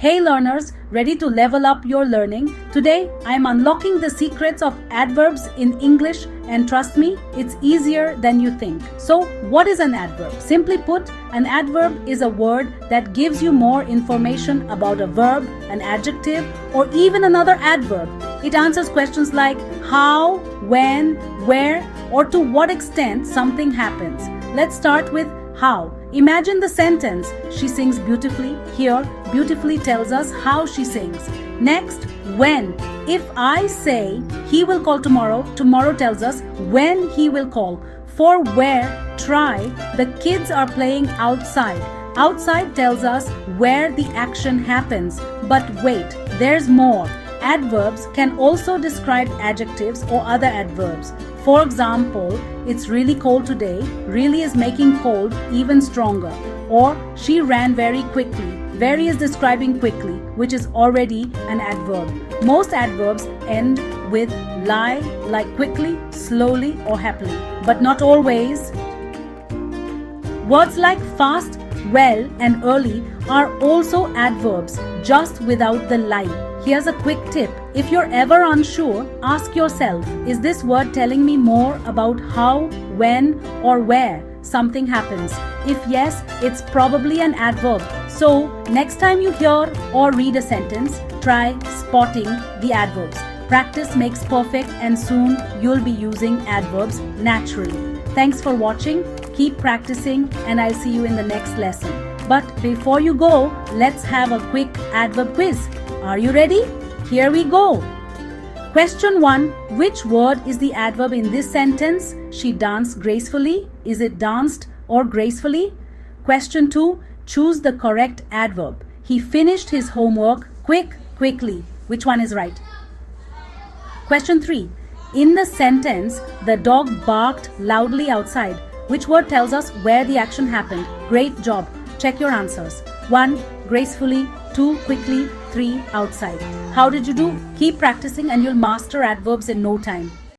Hey learners, ready to level up your learning? Today, I am unlocking the secrets of adverbs in English, and trust me, it's easier than you think. So, what is an adverb? Simply put, an adverb is a word that gives you more information about a verb, an adjective, or even another adverb. It answers questions like how, when, where, or to what extent something happens. Let's start with how. Imagine the sentence, she sings beautifully. Here, beautifully tells us how she sings. Next, when. If I say, he will call tomorrow, tomorrow tells us when he will call. For where, try, the kids are playing outside. Outside tells us where the action happens. But wait, there's more. Adverbs can also describe adjectives or other adverbs. For example, it's really cold today, really is making cold even stronger. Or she ran very quickly. Very is describing quickly, which is already an adverb. Most adverbs end with lie, like quickly, slowly, or happily. But not always. Words like fast, well, and early are also adverbs, just without the lie. Here's a quick tip. If you're ever unsure, ask yourself, is this word telling me more about how, when, or where something happens? If yes, it's probably an adverb. So, next time you hear or read a sentence, try spotting the adverbs. Practice makes perfect, and soon you'll be using adverbs naturally. Thanks for watching. Keep practicing, and I'll see you in the next lesson. But before you go, let's have a quick adverb quiz. Are you ready? Here we go. Question 1. Which word is the adverb in this sentence? She danced gracefully. Is it danced or gracefully? Question 2. Choose the correct adverb. He finished his homework quickly. Which one is right? Question 3. In the sentence, the dog barked loudly outside. Which word tells us where the action happened? Great job. Check your answers. 1. Gracefully. 2. Quickly. 3. Outside. How did you do? Keep practicing and you'll master adverbs in no time.